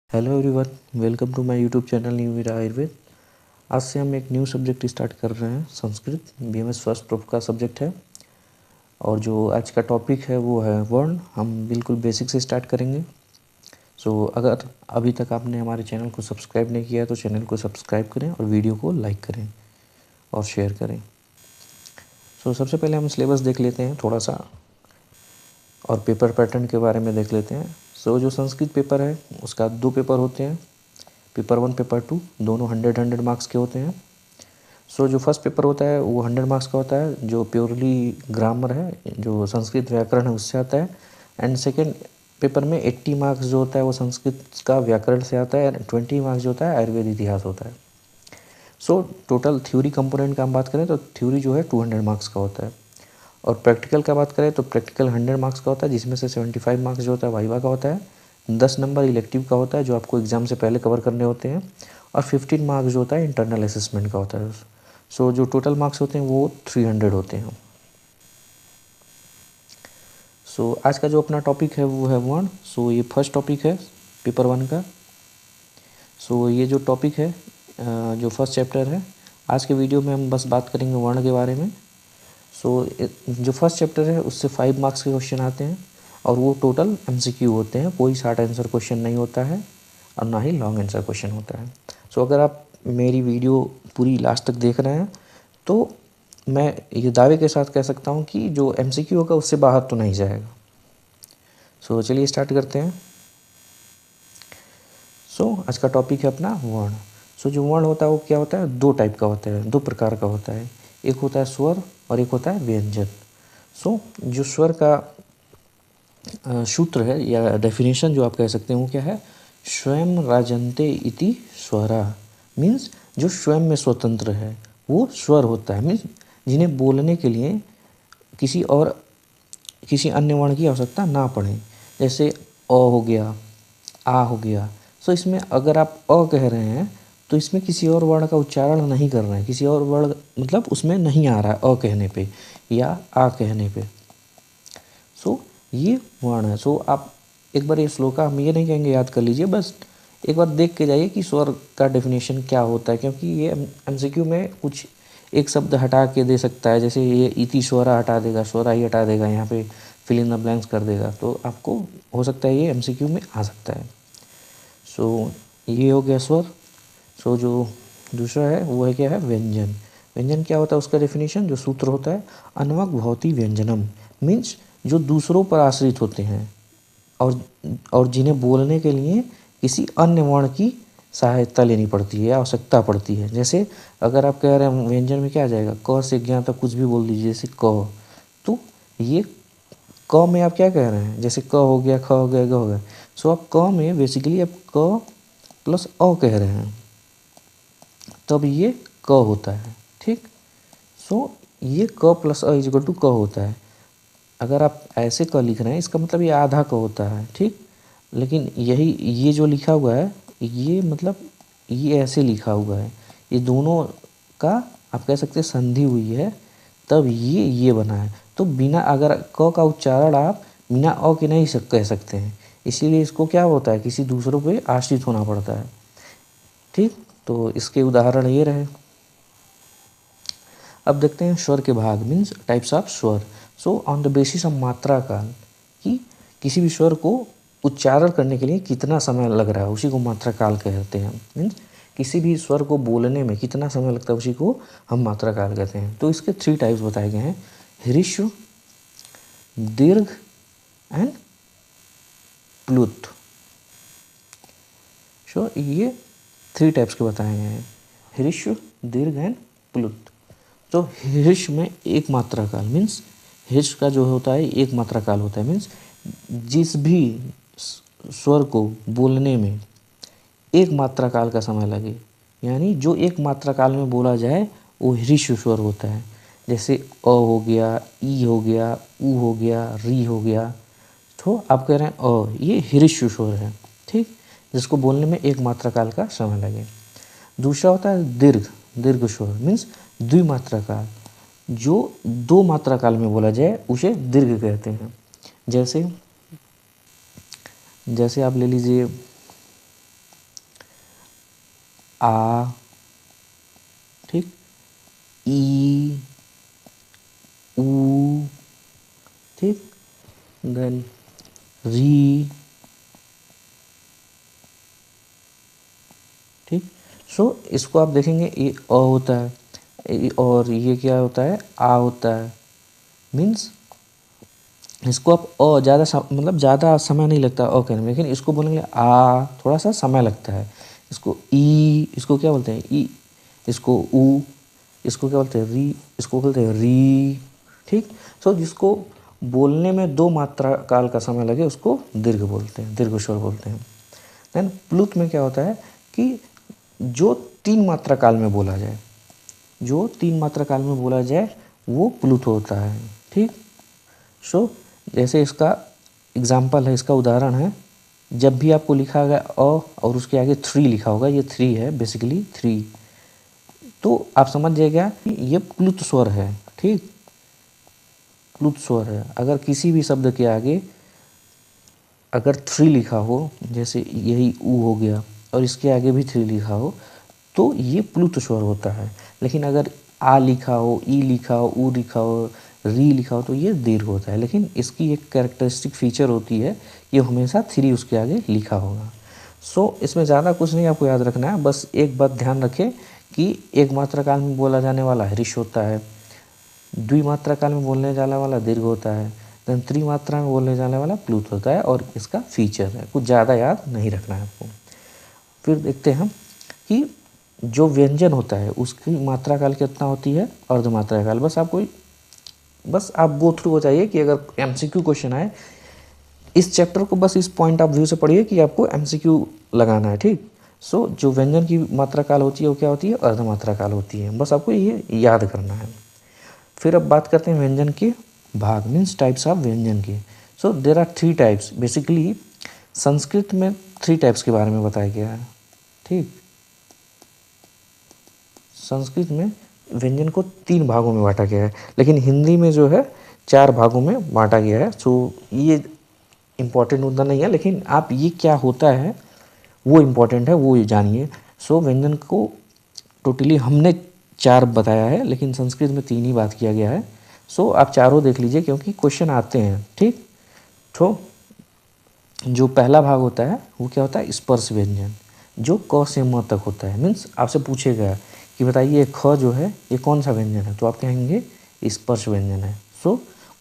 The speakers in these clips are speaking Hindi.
Hello everyone, welcome to my YouTube channel new Veera Ayurveda. आज से हम एक न्यू सब्जेक्ट स्टार्ट कर रहे हैं। संस्कृत बीएमएस फर्स्ट प्रूफ का सब्जेक्ट है और जो आज का टॉपिक है वो है वर्ण। हम बिल्कुल बेसिक से स्टार्ट करेंगे। अगर अभी तक आपने हमारे चैनल को सब्सक्राइब नहीं किया है तो चैनल को सब्सक्राइब करें और वीडियो को लाइक करें और शेयर करें। सबसे पहले हम सिलेबस देख लेते हैं थोड़ा सा और पेपर पैटर्न के बारे में देख लेते हैं। जो संस्कृत पेपर है उसका 2 पेपर होते हैं, पेपर 1 पेपर 2, दोनों 100 मार्क्स के होते हैं। जो फर्स्ट पेपर होता है वो 100 मार्क्स का होता है, जो प्योरली ग्रामर है, जो संस्कृत व्याकरण है उससे आता है। एंड सेकेंड पेपर में 80 मार्क्स जो होता है वो संस्कृत का व्याकरण से आता है, 20 मार्क्स जो होता है आयुर्वेद इतिहास होता है। टोटल थ्योरी कंपोनेंट का हम बात करें तो थ्योरी जो है 200 मार्क्स का होता है और प्रैक्टिकल का बात करें तो प्रैक्टिकल 100 मार्क्स का होता है, जिसमें से 75 मार्क्स जो होता है वाइवा का होता है, 10 नंबर इलेक्टिव का होता है जो आपको एग्ज़ाम से पहले कवर करने होते हैं और 15 मार्क्स जो होता है इंटरनल असेसमेंट का होता है। जो टोटल मार्क्स होते हैं वो 300 होते हैं। आज का जो अपना टॉपिक है वो है वर्ण। ये फर्स्ट टॉपिक है पेपर 1 का। ये जो टॉपिक है जो फर्स्ट चैप्टर है, आज के वीडियो में हम बस बात करेंगे वर्ण के बारे में। जो फर्स्ट चैप्टर है उससे 5 मार्क्स के क्वेश्चन आते हैं और वो टोटल एमसीक्यू होते हैं, कोई शॉर्ट आंसर क्वेश्चन नहीं होता है और ना ही लॉन्ग आंसर क्वेश्चन होता है। अगर आप मेरी वीडियो पूरी लास्ट तक देख रहे हैं तो मैं ये दावे के साथ कह सकता हूँ कि जो एमसीक्यू होगा उससे बाहर तो नहीं जाएगा। चलिए स्टार्ट करते हैं। आज का टॉपिक है अपना वर्ण। जो वर्ण होता है वो क्या होता है, 2 टाइप का होता है, 2 प्रकार का होता है। एक होता है स्वर और एक होता है व्यंजन। जो स्वर का सूत्र है या डेफिनेशन जो आप कह सकते हैं वो क्या है, स्वयं राजन्ते इति स्वरा। मीन्स जो स्वयं में स्वतंत्र है वो स्वर होता है। मीन्स जिन्हें बोलने के लिए किसी अन्य वर्ण की आवश्यकता ना पड़े। जैसे अ हो गया, आ हो गया। इसमें अगर आप अ कह रहे हैं तो इसमें किसी और वर्ण का उच्चारण नहीं कर रहे हैं, किसी और वर्ण मतलब उसमें नहीं आ रहा है अ कहने पे या आ कहने पे। ये वर्ण है। आप एक बार ये श्लोका हम ये नहीं कहेंगे याद कर लीजिए, बस एक बार देख के जाइए कि स्वर का डेफिनेशन क्या होता है, क्योंकि ये एमसीक्यू में कुछ एक शब्द हटा के दे सकता है। जैसे ये इति स्वरा हटा देगा, स्वरा ही हटा देगा, यहाँ पे फिल इन द ब्लैंक्स कर देगा, तो आपको हो सकता है ये एमसीक्यू में आ सकता है। ये हो गया स्वर। जो दूसरा है वो है क्या है, व्यंजन। व्यंजन क्या होता है उसका डेफिनेशन, जो सूत्र होता है अन्वक भवति व्यंजनम। मीन्स जो दूसरों पर आश्रित होते हैं और जिन्हें बोलने के लिए किसी अन्य वर्ण की सहायता लेनी पड़ती है, आवश्यकता पड़ती है। जैसे अगर आप कह रहे हैं व्यंजन में क्या आ जाएगा, क से ज्ञ तक कुछ भी बोल दीजिए, जैसे क। तो ये क में आप क्या कह रहे हैं, जैसे क हो गया, ख हो गया, ग हो गया। आप क में बेसिकली आप क प्लस अ कह रहे हैं, तब ये क होता है। ठीक। ये क प्लस अ इज इक्वल टू क होता है। अगर आप ऐसे क लिख रहे हैं इसका मतलब ये आधा क होता है। ठीक। लेकिन ये जो लिखा हुआ है ये मतलब ये ऐसे लिखा हुआ है, ये दोनों का आप कह सकते हैं संधि हुई है, तब ये बना है। तो बिना अगर क का उच्चारण आप बिना अ के नहीं कह सकते हैं, इसीलिए इसको क्या होता है, किसी दूसरों पे आश्रित होना पड़ता है। ठीक। तो इसके उदाहरण ये रहे। अब देखते हैं स्वर के भाग, मीन्स टाइप्स ऑफ स्वर। ऑन द बेसिस ऑफ मात्रा काल, कि किसी भी स्वर को उच्चारण करने के लिए कितना समय लग रहा है उसी को मात्रा काल कहते हैं। मीन्स किसी भी स्वर को बोलने में कितना समय लगता है उसी को हम मात्रा काल कहते हैं। तो इसके 3 टाइप्स बताए गए हैं, ह्रीश्व, दीर्घ एंड प्लुत। ये 3 टाइप्स के बताए गए हैं, ह्रीश्व, दीर्घ एंड प्लुत। तो ह्रीश्व में एक मात्रा काल, मीन्स ह्रीश्व का जो होता है एक मात्रा काल होता है। मीन्स जिस भी स्वर को बोलने में एक मात्रा काल का समय लगे, यानी जो एक मात्रा काल में बोला जाए वो ह्रीश्व स्वर होता है। जैसे अ हो गया, ई हो गया, उ हो गया, री हो गया। तो आप कह रहे हैं अ, ये ह्रीश्व स्वर है। ठीक। जिसको बोलने में एक मात्रा काल का समय लगे। दूसरा होता है दीर्घ, दीर्घ स्वर, मीन्स द्विमात्रा काल। जो 2 मात्रा काल में बोला जाए उसे दीर्घ कहते हैं। जैसे आप ले लीजिए आ, ठीक, ई, ऊ, ठीक, देन री, ठीक। सो इसको आप देखेंगे ये अ होता है और ये क्या होता है, आ होता है। मीन्स इसको आप ज़्यादा मतलब ज़्यादा समय नहीं लगता कहने में, लेकिन इसको बोलेंगे आ थोड़ा सा समय लगता है। इसको ई, इसको क्या बोलते हैं ई, इसको ऊ, इसको क्या बोलते हैं री, इसको बोलते हैं री, ठीक। सो जिसको बोलने में 2 मात्रा काल का समय लगे उसको दीर्घ बोलते हैं, दीर्घ स्वर बोलते हैं। देन प्लुत में क्या होता है कि जो 3 मात्रा काल में बोला जाए, जो 3 मात्रा काल में बोला जाए वो प्लुत होता है, ठीक। सो जैसे इसका एग्जाम्पल है, इसका उदाहरण है, जब भी आपको लिखा गया और उसके आगे 3 लिखा होगा, ये 3 है बेसिकली 3, तो आप समझ जाइएगा कि ये प्लुत स्वर है, ठीक, प्लुत स्वर है। अगर किसी भी शब्द के आगे अगर 3 लिखा हो, जैसे यही ऊ हो गया और इसके आगे भी 3 लिखा हो, तो ये प्लुत स्वर होता है। लेकिन अगर आ लिखा हो, ई लिखा हो, ऊ लिखा हो, री लिखा हो, तो ये दीर्घ होता है। लेकिन इसकी एक कैरेक्टरिस्टिक फीचर होती है, ये हमेशा 3 उसके आगे लिखा होगा। सो इसमें ज़्यादा कुछ नहीं आपको याद रखना है, बस एक बात ध्यान रखें कि एक मात्रा काल में बोला जाने वाला हृष होता है, द्विमात्रा काल में बोलने जाने वाला दीर्घ होता है, देन त्रिमात्रा में बोलने जाने वाला प्लुत होता है, और इसका फीचर है, कुछ ज़्यादा याद नहीं रखना है आपको। फिर देखते हैं कि जो व्यंजन होता है उसकी मात्रा काल कितना होती है, अर्धमात्रा काल। बस आप गो थ्रू हो जाइए कि अगर एमसीक्यू क्वेश्चन आए इस चैप्टर को बस इस पॉइंट ऑफ व्यू से पढ़िए कि आपको एमसीक्यू लगाना है, ठीक। सो जो व्यंजन की मात्रा काल होती है वो क्या होती है, अर्धमात्रा काल होती है, बस आपको ये याद करना है। फिर अब बात करते हैं व्यंजन के भाग, मीन्स टाइप्स ऑफ व्यंजन के। So there are 3 types basically. Sanskrit में 3 टाइप्स के बारे में बताया गया है, ठीक। संस्कृत में व्यंजन को 3 भागों में बांटा गया है, लेकिन हिंदी में जो है 4 भागों में बांटा गया है। सो ये इम्पॉर्टेंट मुद्दा नहीं है, लेकिन आप ये क्या होता है वो इम्पॉर्टेंट है, वो जानिए। सो व्यंजन को टोटली हमने 4 बताया है, लेकिन संस्कृत में 3 ही बात किया गया है। सो आप चारों देख लीजिए क्योंकि क्वेश्चन आते हैं, ठीक। तो जो पहला भाग होता है वो क्या होता है, स्पर्श व्यंजन, जो क से म तक होता है। मीन्स आपसे पूछेगा कि बताइए ख जो है ये कौन सा व्यंजन है, तो आप कहेंगे स्पर्श व्यंजन है। सो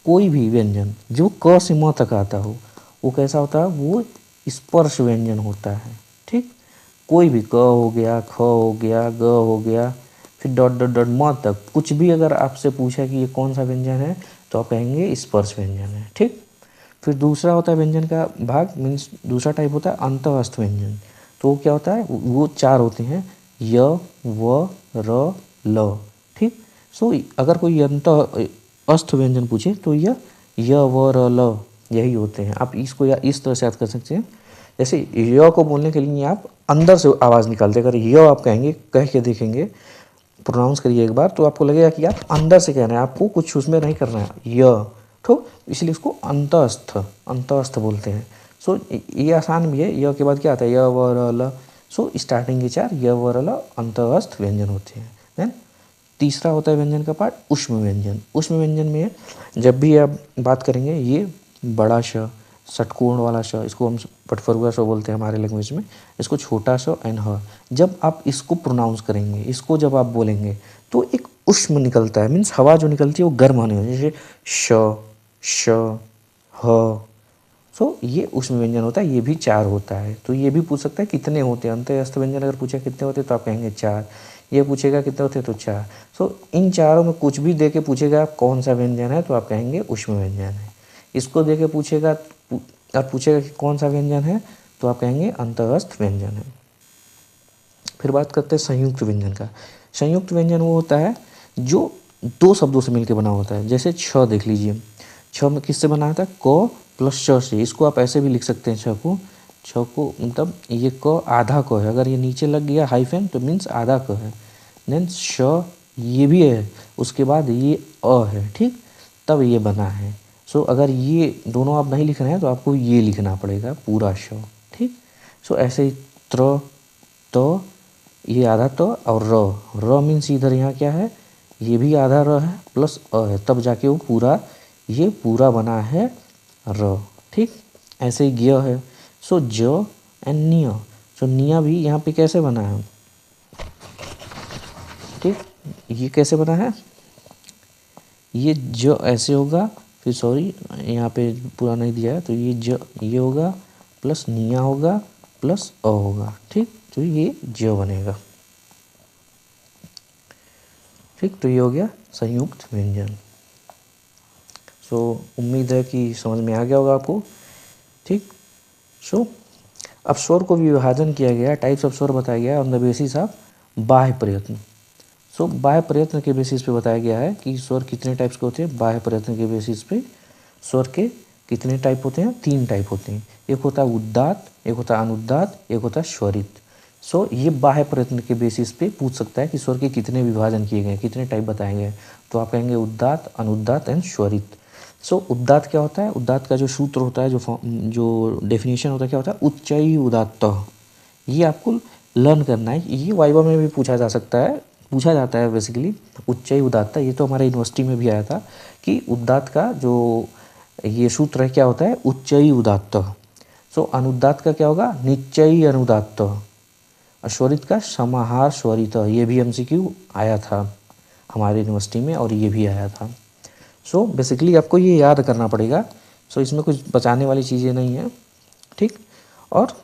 कोई भी व्यंजन जो क से म तक आता हो वो कैसा होता है, वो स्पर्श व्यंजन होता है, ठीक। कोई भी क हो गया, ख हो गया, ग हो गया, फिर डॉट डॉट डॉट म तक कुछ भी अगर आपसे पूछा कि ये कौन सा व्यंजन है, तो आप कहेंगे स्पर्श व्यंजन है, ठीक। फिर दूसरा होता है व्यंजन का भाग, मीन्स दूसरा टाइप होता है अंतःस्थ व्यंजन। तो क्या होता है, वो 4 होते हैं, य, व, र, ल, ठीक। सो अगर कोई अंतःस्थ व्यंजन पूछे तो य, व, र, ल यही होते हैं। आप इसको या इस तरह से याद कर सकते हैं। जैसे य को बोलने के लिए आप अंदर से आवाज़ निकालते, अगर य आप कहेंगे, कह के देखेंगे, प्रोनाउंस करिए एक बार, तो आपको लगेगा कि आप अंदर से कह रहे हैं, आपको कुछ उसमें नहीं करना है, य, तो इसलिए इसको अंतःस्थ बोलते हैं। सो ये आसान भी है। य के बाद क्या आता है, य, व, र, ल। सो स्टार्टिंग के 4 य, व, र, ल अंतःस्थ व्यंजन होते हैं। देन तीसरा होता है व्यंजन का पार्ट ऊष्म व्यंजन। ऊष्म व्यंजन में जब भी आप बात करेंगे, ये बड़ा श, षटकोण वाला श, इसको हम पटफरुआ श बोलते हैं हमारे लैंग्वेज में, इसको छोटा श एंड ह। जब आप इसको प्रोनाउंस करेंगे, इसको जब आप बोलेंगे, तो एक ऊष्म निकलता है, मीन्स हवा जो निकलती है वो गर्म होने वाली, जैसे श, श, ह। सो ये ऊष्म व्यंजन होता है, ये भी 4 होता है। तो ये भी पूछ सकता है कितने होते हैं, अंतःस्थ व्यंजन अगर पूछा कितने होते हैं तो आप कहेंगे 4, ये पूछेगा कितने होते हैं तो 4। सो इन चारों में कुछ भी दे के पूछेगा कौन सा व्यंजन है, तो आप कहेंगे ऊष्म व्यंजन है। इसको दे के पूछेगा और पूछेगा कि कौन सा व्यंजन है, तो आप कहेंगे अंतःस्थ व्यंजन है। फिर बात करते हैं संयुक्त व्यंजन का। संयुक्त व्यंजन वो होता है जो 2 शब्दों से मिलकर बना होता है। जैसे छ देख लीजिए, छ में किससे बना था, क प्लस च से। इसको आप ऐसे भी लिख सकते हैं, छ को मतलब ये क आधा क है, अगर ये नीचे लग गया हाइफन तो मीन्स आधा क है। देन श ये भी है, उसके बाद ये अ है, ठीक, तब ये बना है। सो अगर ये दोनों आप नहीं लिख रहे हैं तो आपको ये लिखना पड़ेगा पूरा श, ठीक। सो ऐसे ही त्र, त, ये आधा त और र मीन्स इधर यहाँ क्या है, ये भी आधा र है प्लस अ है, तब जाके वो पूरा, ये पूरा बना है र। ठीक, ऐसे ही ज्ञ है। सो ज एंड निय, सो निया भी यहाँ पे कैसे बना है, ठीक, ये कैसे बना है, ये ज ऐसे होगा, फिर सॉरी यहाँ पे पूरा नहीं दिया है, तो ये ज ये होगा प्लस निया होगा प्लस अ होगा। ठीक, तो ये ज बनेगा। ठीक, तो ये हो गया संयुक्त व्यंजन। सो उम्मीद है कि समझ में आ गया होगा आपको। ठीक, सो अब स्वर को भी विभाजन किया गया, टाइप्स ऑफ स्वर बताया गया ऑन द बेसिस ऑफ बाह्य प्रयत्न। सो बाह्य प्रयत्न के बेसिस पे बताया गया है कि स्वर कितने टाइप्स के होते हैं। बाह्य प्रयत्न के बेसिस पे स्वर के कितने टाइप होते हैं, 3 टाइप होते हैं। एक होता है उद्दात, एक होता है अनुद्दात, एक होता है स्वरित। सो ये बाह्य प्रयत्न के बेसिस पे पूछ सकता है कि स्वर के कितने विभाजन किए गए, कितने टाइप बताए गए। तो आप कहेंगे उद्दात, अनुद्दात एंड स्वरित। सो उद्दात क्या होता है, उद्दात का जो सूत्र होता है, जो डेफिनेशन होता है, क्या होता है, उच्चई उदात्त। ये आपको लर्न करना है, ये वाइवा में भी पूछा जा सकता है, पूछा जाता है बेसिकली। उच्चई उदात्त, ये तो हमारे यूनिवर्सिटी में भी आया था कि उद्दात का जो ये सूत्र है क्या होता है, उच्चई उदात्त। सो अनुद्दात का क्या होगा, निश्चयी अनुदात्त। स्वरित का समाहार स्वरित, ये भी एमसीक्यू आया था हमारे यूनिवर्सिटी में और ये भी आया था। सो बेसिकली आपको ये याद करना पड़ेगा। सो इसमें कुछ बचाने वाली चीज़ें नहीं है। ठीक, और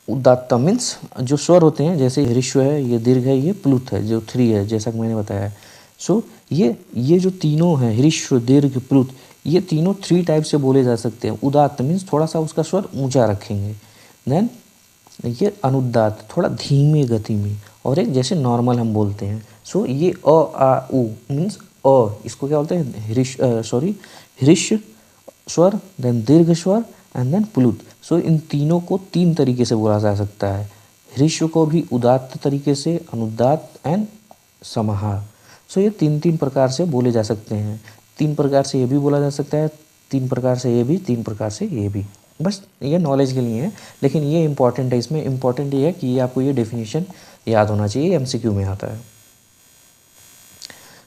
उदात्त मीन्स जो स्वर होते हैं, जैसे ह्रस्व है, ये दीर्घ है, ये प्लुत है, जो 3 है जैसा कि मैंने बताया। सो ये जो तीनों हैं, ह्रस्व दीर्घ प्लुत, ये तीनों 3 टाइप से बोले जा सकते हैं। उदात्त मीन्स थोड़ा सा उसका स्वर ऊंचा रखेंगे, देन ये अनुदात थोड़ा धीमे गति में, और एक जैसे नॉर्मल हम बोलते हैं। सो ये अ आ उ मीन्स अ, इसको क्या बोलते हैं, ह्रस्व स्वर, देन दीर्घ स्वर एंड देन प्लुत। सो इन तीनों को 3 तरीके से बोला जा सकता है। ह्रस्व को भी उदात्त तरीके से, अनुदात एंड समाहार। सो ये 3 प्रकार से बोले जा सकते हैं। 3 प्रकार से ये भी बोला जा सकता है, 3 प्रकार से ये भी, 3 प्रकार से ये भी। बस ये नॉलेज के लिए है, लेकिन ये इंपॉर्टेंट है। इसमें इंपॉर्टेंट ये है कि ये आपको ये डेफिनेशन याद होना चाहिए, एमसीक्यू में आता है।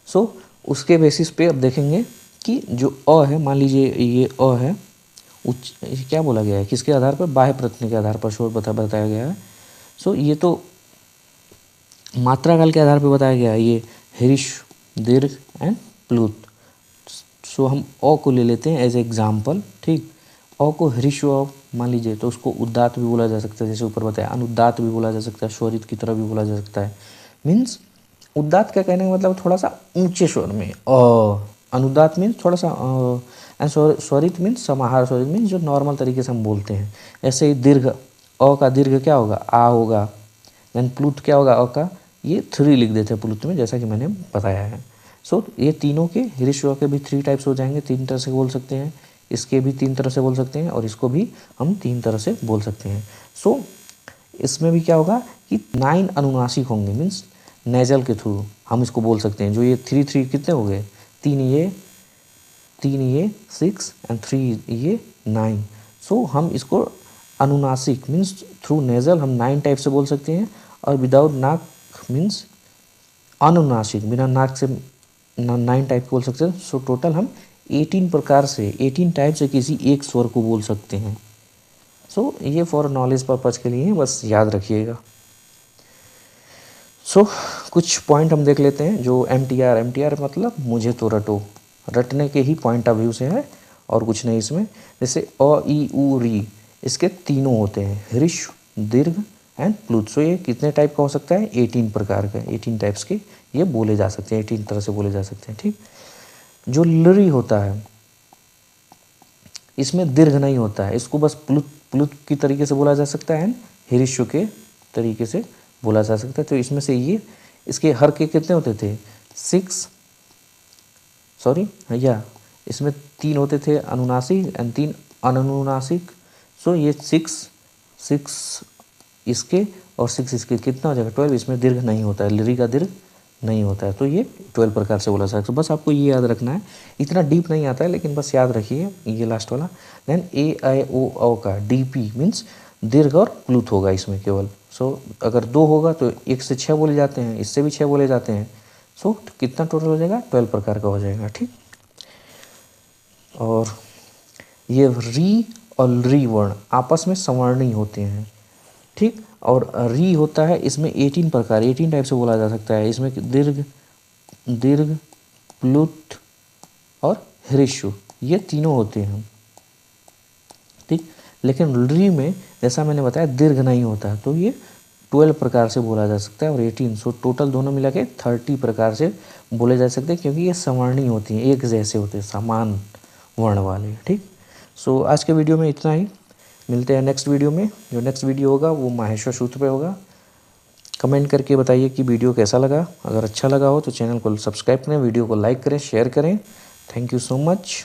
सो उसके बेसिस पे अब देखेंगे कि जो अ है, मान लीजिए ये अ है, क्या बोला गया है, किसके आधार पर, बाह्य प्रयत्न के आधार पर स्वर बताया गया है। सो ये तो मात्रा काल के आधार पर बताया गया है, ये ह्रस्व दीर्घ एंड प्लुत। सो हम अ को ले लेते हैं एज एग्जाम्पल। ठीक, अ को ह्रस्व मान लीजिए तो उसको उदात्त भी बोला जा सकता है, जैसे ऊपर बताया। अनुदात्त भी बोला जा सकता है, स्वरित की तरह भी बोला जा सकता है। मीन्स उदात्त का कहने का मतलब थोड़ा सा ऊंचे स्वर में अ, अनुदात्त मीन्स थोड़ा सा एंड स्वरित मीन्स समाहार स्वरित मीन्स जो नॉर्मल तरीके से हम बोलते हैं। ऐसे ही दीर्घ, अ का दीर्घ क्या होगा, आ होगा। देन प्लुत क्या होगा, अ का ये 3 लिख देते हैं प्लुत में, जैसा कि मैंने बताया है। सो ये तीनों के ह्रस्व के भी 3 टाइप्स हो जाएंगे, 3 तरह से बोल सकते हैं। इसके भी 3 तरह से बोल सकते हैं, और इसको भी हम 3 तरह से बोल सकते हैं। सो इसमें भी क्या होगा कि 9 अनुनासिक होंगे, मीन्स नेजल के थ्रू हम इसको बोल सकते हैं। जो ये 3 कितने हो गए, 3 ये 6 एंड 3 ये 9। सो हम इसको अनुनासिक मीन्स थ्रू नेजल हम 9 टाइप से बोल सकते हैं, और विदाउट नाक मीन्स अनुनासिक बिना नाक से 9 टाइप बोल सकते हैं। सो टोटल हम 18 प्रकार से, 18 टाइप से किसी एक स्वर को बोल सकते हैं। सो ये फॉर नॉलेज पर्पज के लिए बस याद रखिएगा। सो कुछ पॉइंट हम देख लेते हैं। जो एमटीआर मतलब मुझे तो रटो, रटने के ही पॉइंट ऑफ व्यू से है और कुछ नहीं इसमें। जैसे अ ई उ री, इसके तीनों होते हैं, ह्रस्व दीर्घ एंड प्लुत। सो ये कितने टाइप का हो सकता है, 18 प्रकार का, 18 टाइप्स के ये बोले जा सकते हैं, 18 तरह से बोले जा सकते हैं। ठीक, जो लरी होता है इसमें दीर्घ नहीं होता है, इसको बस प्लुत की तरीके से बोला जा सकता है, ह्रस्व के तरीके से बोला जा सकता है। तो इसमें से ये इसके हर के कितने होते थे, 6 या इसमें 3 होते थे अनुनासिक एंड 3 अनुनासिक। सो ये 6 इसके और 6 इसके, कितना हो जाएगा 12। इसमें दीर्घ नहीं होता है, लिरी का दीर्घ नहीं होता है। तो ये 12 प्रकार से बोला जा सकता है। बस आपको ये याद रखना है, इतना डीप नहीं आता है, लेकिन बस याद रखिए ये लास्ट वाला। देन ए आई ओ औ का डीपी मीन्स दीर्घ और प्लुत होगा इसमें केवल। सो अगर 2 होगा तो 1 से 6 बोले जाते हैं, इससे भी 6 बोले जाते हैं। सो कितना टोटल हो जाएगा, 12 प्रकार का हो जाएगा। ठीक, और ये री और री वर्ण आपस में संवर्णी होते हैं। ठीक, और री होता है इसमें 18 प्रकार, 18 टाइप से बोला जा सकता है। इसमें दीर्घ, दीर्घ, प्लुत और हृस्व, ये तीनों होते हैं। ठीक, लेकिन री में जैसा मैंने बताया दीर्घ नहीं होता है, तो ये 12 प्रकार से बोला जा सकता है और 18, सो टोटल दोनों मिला के 30 प्रकार से बोले जा सकते हैं, क्योंकि ये सवर्णी होती हैं, एक जैसे होते हैं, समान वर्ण वाले। ठीक, सो आज के वीडियो में इतना ही, मिलते हैं नेक्स्ट वीडियो में। जो नेक्स्ट वीडियो होगा वो माहेश्वर सूत्र पे होगा। कमेंट करके बताइए कि वीडियो कैसा लगा। अगर अच्छा लगा हो तो चैनल को सब्सक्राइब करें, वीडियो को लाइक करें, शेयर करें। Thank you so much.